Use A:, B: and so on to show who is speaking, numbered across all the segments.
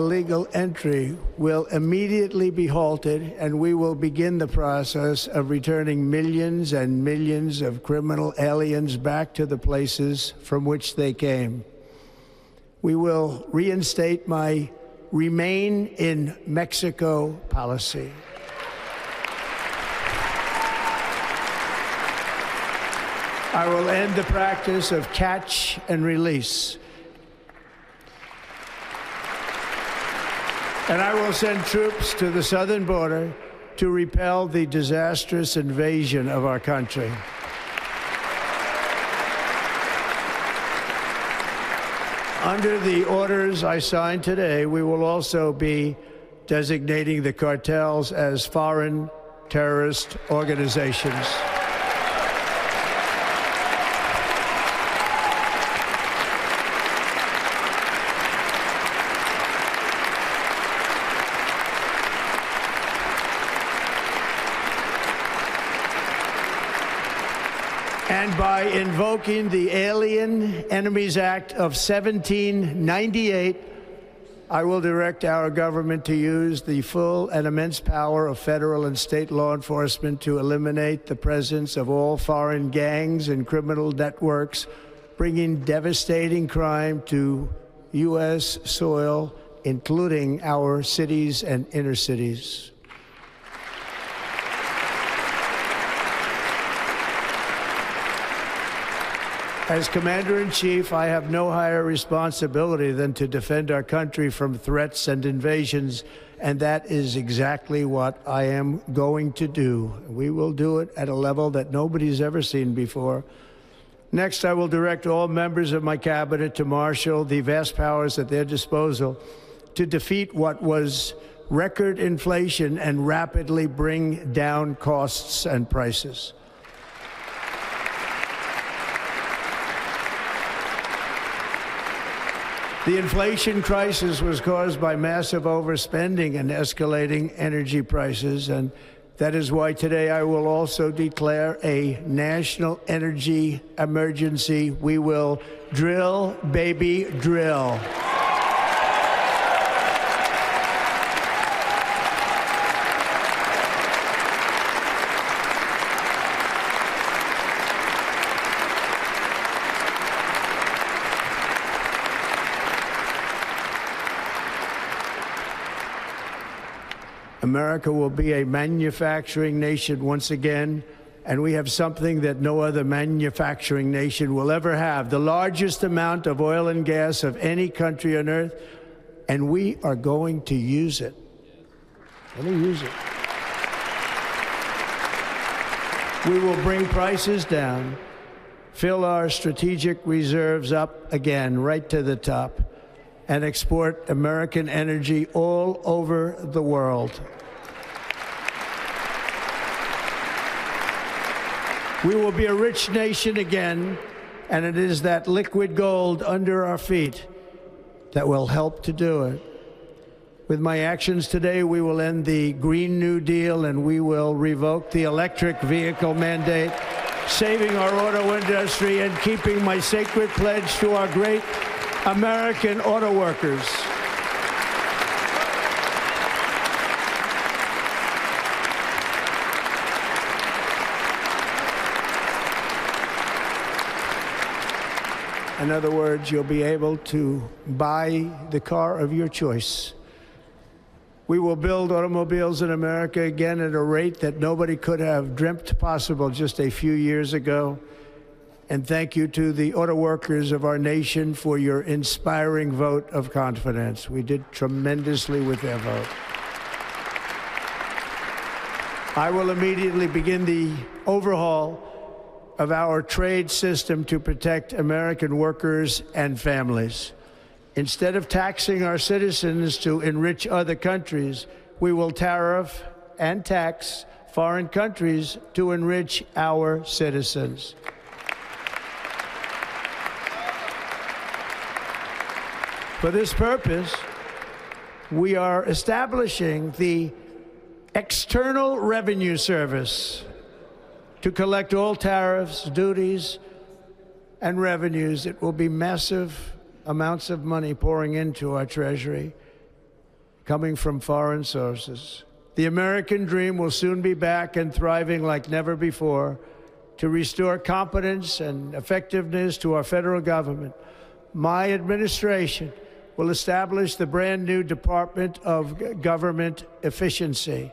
A: Illegal entry will immediately be halted, and we will begin the process of returning millions and millions of criminal aliens back to the places from which they came. We will reinstate my Remain in Mexico policy. I will end the practice of catch and release. And I will send troops to the southern border to repel the disastrous invasion of our country. Under the orders I signed today, we will also be designating the cartels as foreign terrorist organizations. And by invoking the Alien Enemies Act of 1798, I will direct our government to use the full and immense power of federal and state law enforcement to eliminate the presence of all foreign gangs and criminal networks, bringing devastating crime to U.S. soil, including our cities and inner cities. As Commander-in-Chief, I have no higher responsibility than to defend our country from threats and invasions, and that is exactly what I am going to do. We will do it at a level that nobody's ever seen before. Next, I will direct all members of my cabinet to marshal the vast powers at their disposal to defeat what was record inflation and rapidly bring down costs and prices. The inflation crisis was caused by massive overspending and escalating energy prices, and that is why today I will also declare a national energy emergency. We will drill, baby, drill. America will be a manufacturing nation once again, and we have something that no other manufacturing nation will ever have, the largest amount of oil and gas of any country on earth, and we are going to use it. We will bring prices down, fill our strategic reserves up again, right to the top, and export American energy all over the world. We will be a rich nation again, and it is that liquid gold under our feet that will help to do it. With my actions today, we will end the Green New Deal, and we will revoke the electric vehicle mandate, saving our auto industry and keeping my sacred pledge to our great American auto workers. In other words, you'll be able to buy the car of your choice. We will build automobiles in America again at a rate that nobody could have dreamt possible just a few years ago. And thank you to the auto workers of our nation for your inspiring vote of confidence. We did tremendously with their vote. I will immediately begin the overhaul of our trade system to protect American workers and families. Instead of taxing our citizens to enrich other countries, we will tariff and tax foreign countries to enrich our citizens. For this purpose, we are establishing the External Revenue Service to collect all tariffs, duties, and revenues. It will be massive amounts of money pouring into our Treasury. coming from foreign sources. The American dream will soon be back and thriving like never before to restore competence and effectiveness to our federal government. My administration will establish the brand new Department of Government Efficiency.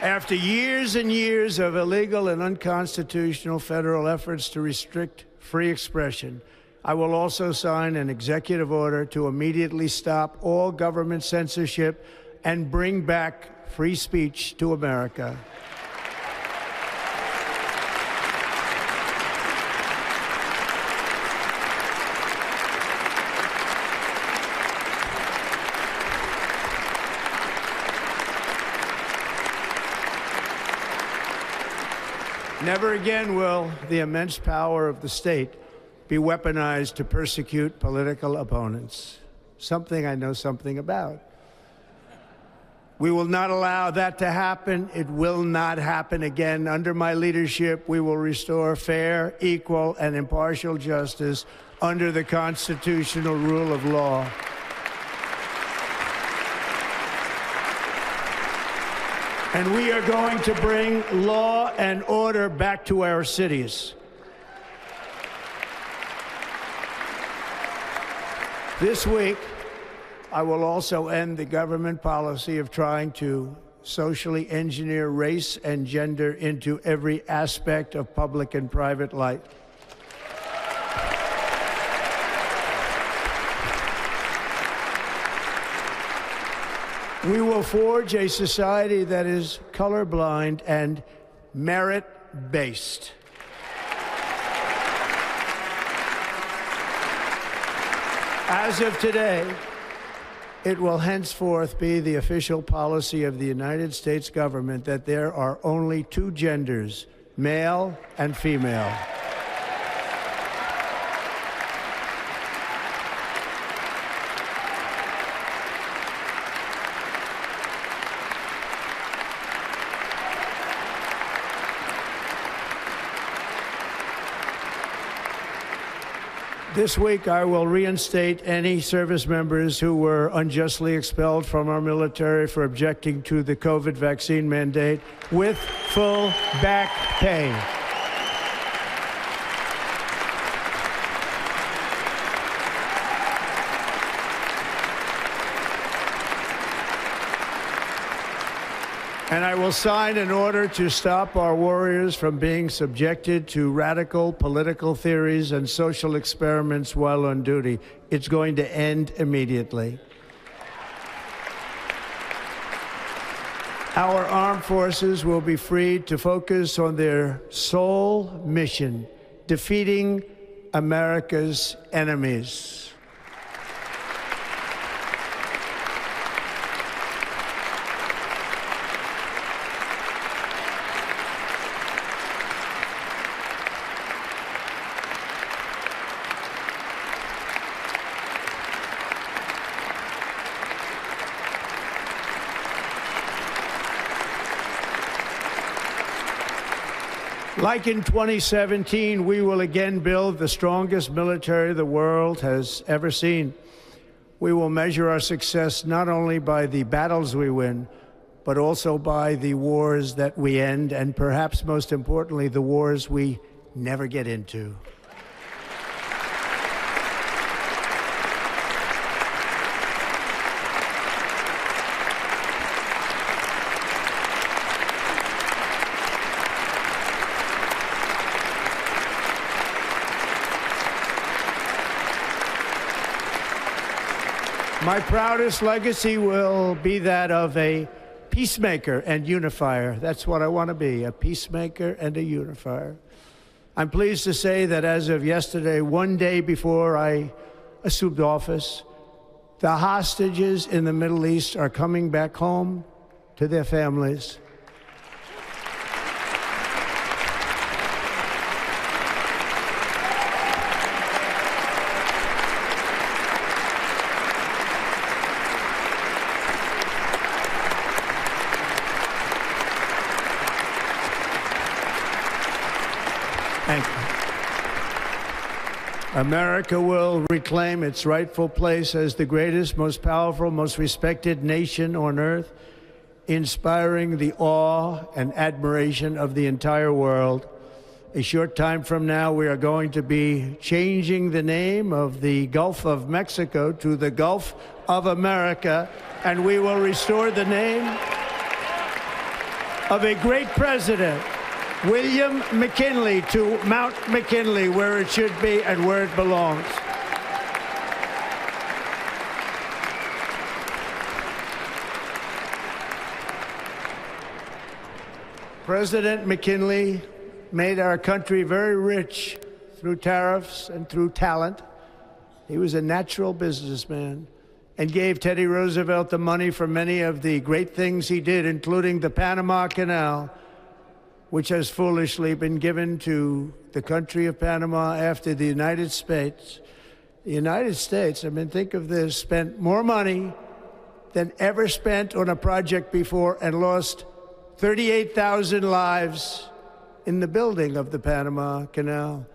A: After years and years of illegal and unconstitutional federal efforts to restrict free expression, I will also sign an executive order to immediately stop all government censorship and bring back free speech to America. Never again will the immense power of the state be weaponized to persecute political opponents, something I know something about. We will not allow that to happen. It will not happen again. Under my leadership, we will restore fair, equal, and impartial justice under the constitutional rule of law. And we are going to bring law and order back to our cities. This week, I will also end the government policy of trying to socially engineer race and gender into every aspect of public and private life. We will forge a society that is colorblind and merit-based. As of today, it will henceforth be the official policy of the United States government that there are only two genders, male and female. This week, I will reinstate any service members who were unjustly expelled from our military for objecting to the COVID vaccine mandate with full back pay. And I will sign an order to stop our warriors from being subjected to radical political theories and social experiments while on duty. It's going to end immediately. Our armed forces will be freed to focus on their sole mission, defeating America's enemies. Like in 2017, we will again build the strongest military the world has ever seen. We will measure our success not only by the battles we win, but also by the wars that we end, and perhaps most importantly, the wars we never get into. My proudest legacy will be that of a peacemaker and unifier. That's what I want to be, a peacemaker and a unifier. I'm pleased to say that as of yesterday, one day before I assumed office, the hostages in the Middle East are coming back home to their families. Thank you. America will reclaim its rightful place as the greatest, most powerful, most respected nation on earth, inspiring the awe and admiration of the entire world. A short time from now, we are going to be changing the name of the Gulf of Mexico to the Gulf of America, and we will restore the name of a great president, William McKinley, to Mount McKinley, where it should be and where it belongs. President McKinley made our country very rich through tariffs and through talent. He was a natural businessman and gave Teddy Roosevelt the money for many of the great things he did, including the Panama Canal, which has foolishly been given to the country of Panama after the United States. The United States, I mean, think of this, spent more money than ever spent on a project before and lost 38,000 lives in the building of the Panama Canal.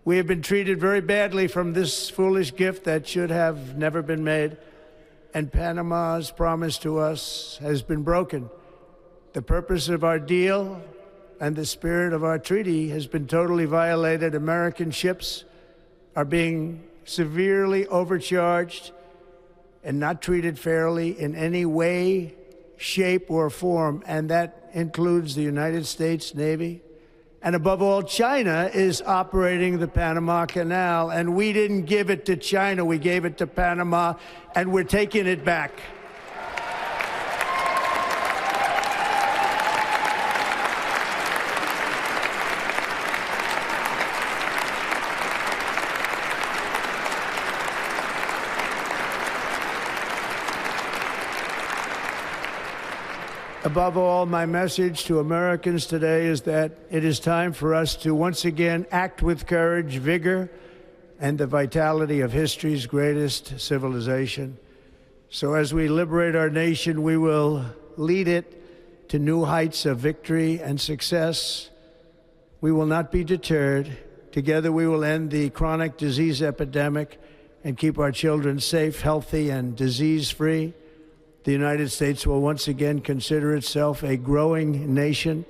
A: We have been treated very badly from this foolish gift that should have never been made, and Panama's promise to us has been broken. The purpose of our deal and the spirit of our treaty has been totally violated. American ships are being severely overcharged and not treated fairly in any way, shape, or form, and that includes the United States Navy. And above all, China is operating the Panama Canal, and we didn't give it to China, we gave it to Panama, and we're taking it back. Above all, my message to Americans today is that it is time for us to once again act with courage, vigor, and the vitality of history's greatest civilization. So as we liberate our nation, we will lead it to new heights of victory and success. We will not be deterred. Together we will end the chronic disease epidemic and keep our children safe, healthy, and disease-free. The United States will once again consider itself a growing nation,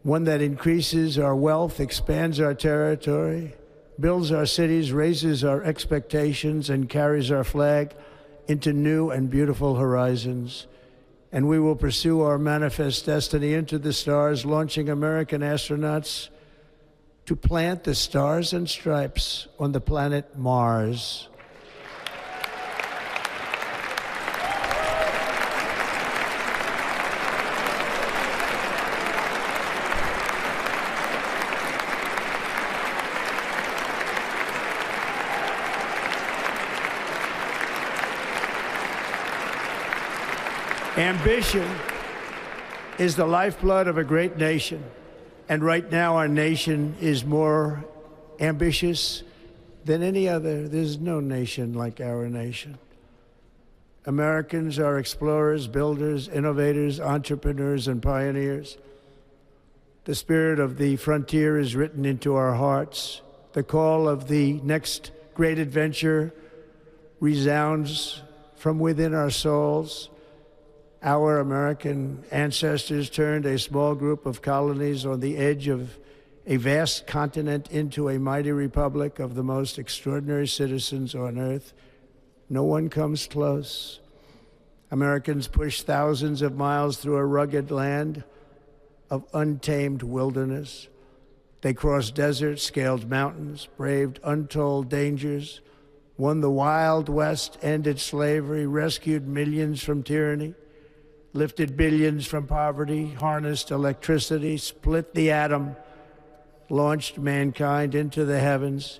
A: one that increases our wealth, expands our territory, builds our cities, raises our expectations, and carries our flag into new and beautiful horizons. And we will pursue our manifest destiny into the stars, launching American astronauts to plant the stars and stripes on the planet Mars. Ambition is the lifeblood of a great nation, and right now our nation is more ambitious than any other. There's no nation like our nation. Americans are explorers, builders, innovators, entrepreneurs, and pioneers. The spirit of the frontier is written into our hearts. The call of the next great adventure resounds from within our souls. Our American ancestors turned a small group of colonies on the edge of a vast continent into a mighty republic of the most extraordinary citizens on earth. No one comes close. Americans pushed thousands of miles through a rugged land of untamed wilderness. They crossed deserts, scaled mountains, braved untold dangers, won the Wild West, ended slavery, rescued millions from tyranny, lifted billions from poverty, harnessed electricity, split the atom, launched mankind into the heavens,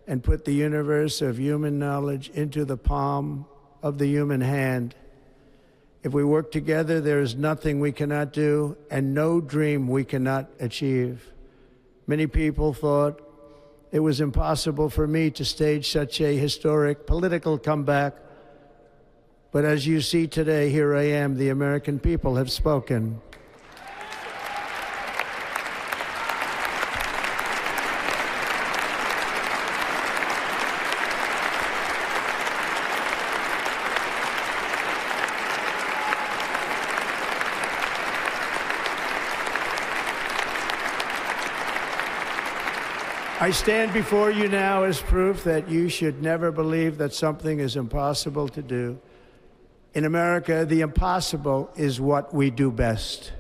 A: and put the universe of human knowledge into the palm of the human hand. If we work together, there is nothing we cannot do and no dream we cannot achieve. Many people thought it was impossible for me to stage such a historic political comeback. But as you see today, here I am. The American people have spoken. I stand before you now as proof that you should never believe that something is impossible to do. In America, the impossible is what we do best.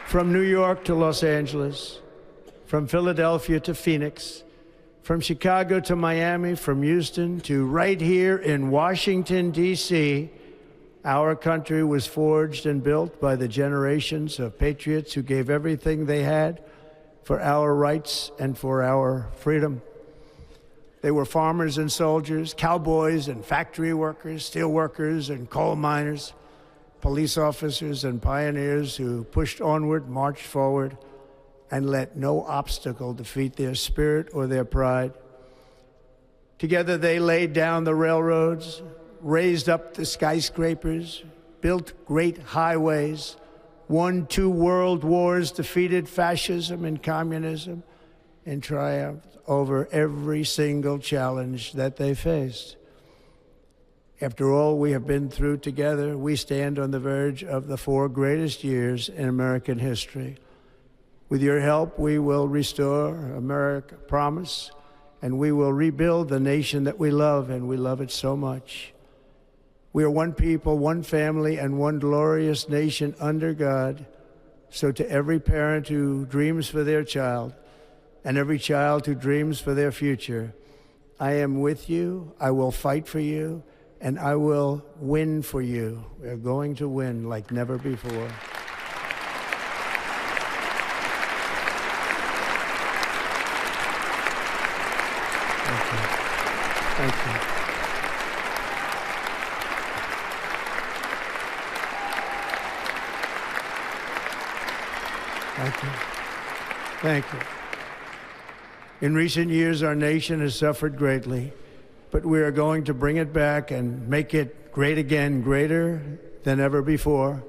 A: From New York to Los Angeles, from Philadelphia to Phoenix, from Chicago to Miami, from Houston to right here in Washington, D.C., our country was forged and built by the generations of patriots who gave everything they had for our rights and for our freedom. They were farmers and soldiers, cowboys and factory workers, steel workers and coal miners, police officers and pioneers who pushed onward, marched forward, and let no obstacle defeat their spirit or their pride. Together they laid down the railroads, raised up the skyscrapers, built great highways, won 2 world wars, defeated fascism and communism, and triumphed over every single challenge that they faced. After all we have been through together, we stand on the verge of the 4 greatest years in American history. With your help, we will restore America promise, and we will rebuild the nation that we love, and we love it so much. We are one people, one family, and one glorious nation under God. So to every parent who dreams for their child, and every child who dreams for their future, I am with you, I will fight for you, and I will win for you. We are going to win like never before. Thank you. Thank you. Thank you. Thank you. In recent years, our nation has suffered greatly, but we are going to bring it back and make it great again, greater than ever before.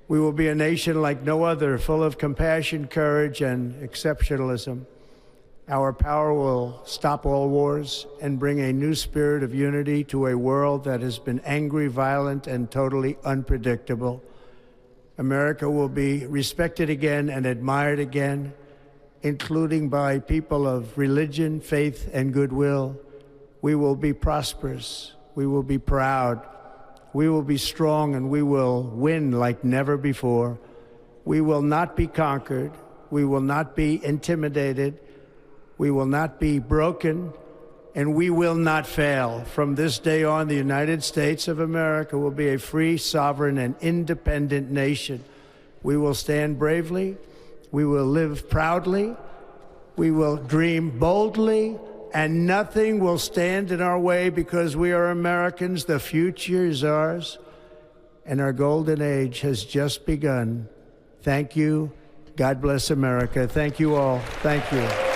A: We will be a nation like no other, full of compassion, courage, and exceptionalism. Our power will stop all wars and bring a new spirit of unity to a world that has been angry, violent, and totally unpredictable. America will be respected again and admired again, including by people of religion, faith, and goodwill. We will be prosperous. We will be proud. We will be strong, and we will win like never before. We will not be conquered. We will not be intimidated. We will not be broken, and we will not fail. From this day on, the United States of America will be a free, sovereign, and independent nation. We will stand bravely. We will live proudly. We will dream boldly, and nothing will stand in our way because we are Americans. The future is ours, and our golden age has just begun. Thank you. God bless America. Thank you all. Thank you.